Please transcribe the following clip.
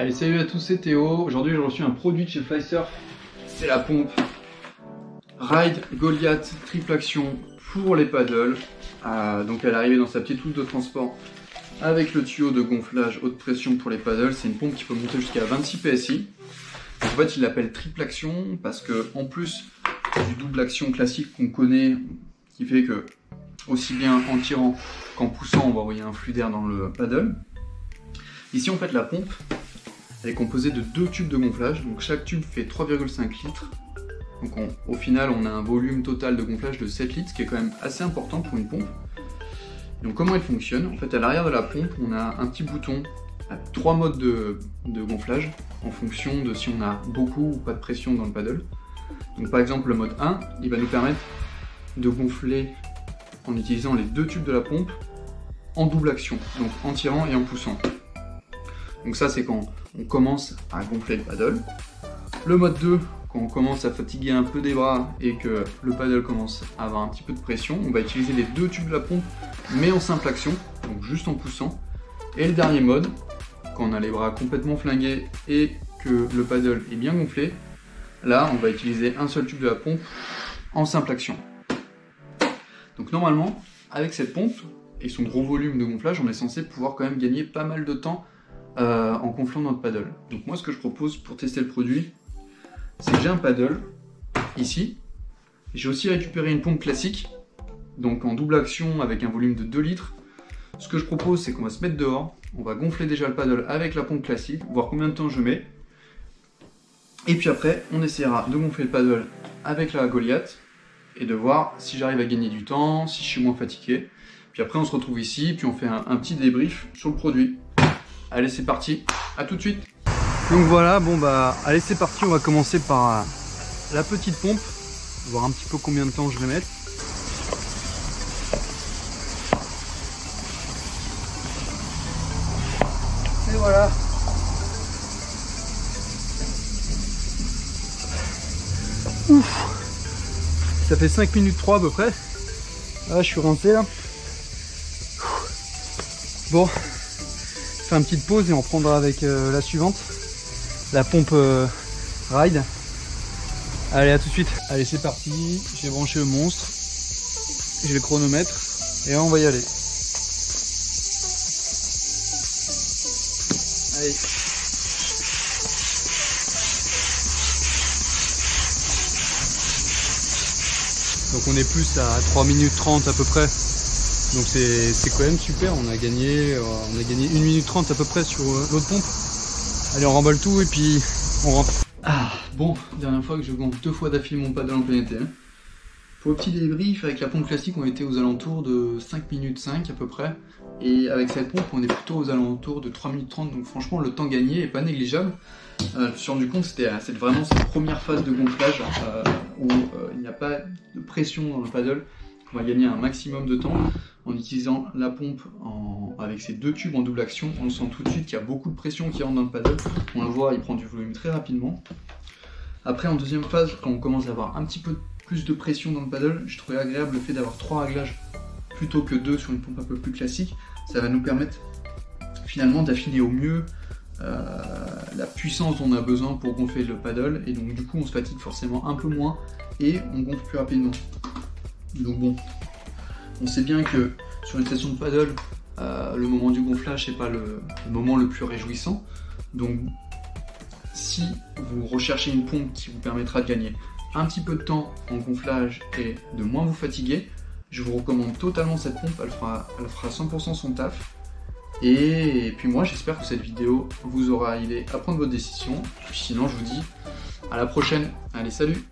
Allez, salut à tous, c'est Théo. Aujourd'hui, j'ai reçu un produit de chez Flysurf. C'est la pompe Ride Goliath triple action pour les paddles. Donc, elle est arrivée dans sa petite housse de transport avec le tuyau de gonflage haute pression pour les paddles. C'est une pompe qui peut monter jusqu'à 26 PSI. Donc, en fait, il l'appelle triple action parce que, en plus du double action classique qu'on connaît, qui fait que aussi bien en tirant qu'en poussant, on va envoyer un flux d'air dans le paddle. Ici, en fait, la pompe, elle est composée de 2 tubes de gonflage, donc chaque tube fait 3,5 litres. Donc au final, on a un volume total de gonflage de 7 litres, ce qui est quand même assez important pour une pompe. Donc comment elle fonctionne? En fait, à l'arrière de la pompe, on a un petit bouton avec 3 modes de gonflage, en fonction de si on a beaucoup ou pas de pression dans le paddle. Donc par exemple, le mode 1, il va nous permettre de gonfler en utilisant les 2 tubes de la pompe en double action, donc en tirant et en poussant. Donc ça, c'est quand on commence à gonfler le paddle. Le mode 2, quand on commence à fatiguer un peu des bras et que le paddle commence à avoir un petit peu de pression, on va utiliser les 2 tubes de la pompe, mais en simple action, donc juste en poussant. Et le dernier mode, quand on a les bras complètement flingués et que le paddle est bien gonflé, là, on va utiliser un seul tube de la pompe en simple action. Donc normalement, avec cette pompe et son gros volume de gonflage, on est censé pouvoir quand même gagner pas mal de temps en gonflant notre paddle. Donc moi, ce que je propose pour tester le produit, c'est que j'ai un paddle ici. J'ai aussi récupéré une pompe classique, donc en double action avec un volume de 2 litres. Ce que je propose, c'est qu'on va se mettre dehors, on va gonfler déjà le paddle avec la pompe classique, voir combien de temps je mets. Et puis après, on essaiera de gonfler le paddle avec la Goliath et de voir si j'arrive à gagner du temps, si je suis moins fatigué. Puis après, on se retrouve ici, puis on fait un petit débrief sur le produit. Allez, c'est parti, à tout de suite. Donc voilà, bon bah, allez, c'est parti, on va commencer par la petite pompe, voir un petit peu combien de temps je vais mettre. Et voilà. Ouf. Ça fait 5 minutes 3 à peu près. Ah, je suis rincé là. Bon. Faire une petite pause et on prendra avec la suivante, la pompe Ride. Allez, à tout de suite. Allez, c'est parti, j'ai branché le monstre, j'ai le chronomètre et on va y aller. Allez. Donc on est plus à 3 minutes 30 à peu près. Donc c'est quand même super, on a gagné 1 minute 30 à peu près sur l'autre pompe. Allez, on remballe tout et puis on rentre. Ah, bon, dernière fois que je gonfle 2 fois d'affilée mon paddle en plein été. Pour le petit débrief, avec la pompe classique, on était aux alentours de 5 minutes 5 à peu près. Et avec cette pompe, on est plutôt aux alentours de 3 minutes 30. Donc franchement, le temps gagné est pas négligeable. Je me suis rendu compte que c'était vraiment cette première phase de gonflage où il n'y a pas de pression dans le paddle. On va gagner un maximum de temps en utilisant la pompe avec ces 2 tubes en double action. On sent tout de suite qu'il y a beaucoup de pression qui rentre dans le paddle. On le voit, il prend du volume très rapidement. Après, en deuxième phase, quand on commence à avoir un petit peu plus de pression dans le paddle, je trouvais agréable le fait d'avoir 3 réglages plutôt que 2 sur une pompe un peu plus classique. Ça va nous permettre finalement d'affiner au mieux la puissance dont on a besoin pour gonfler le paddle. Et donc du coup, on se fatigue forcément un peu moins et on gonfle plus rapidement. Donc bon, on sait bien que sur une session de paddle, le moment du gonflage c'est pas le moment le plus réjouissant. Donc si vous recherchez une pompe qui vous permettra de gagner un petit peu de temps en gonflage et de moins vous fatiguer, je vous recommande totalement cette pompe, elle fera 100% son taf. Et puis moi j'espère que cette vidéo vous aura aidé à prendre votre décision. Sinon je vous dis à la prochaine, allez salut!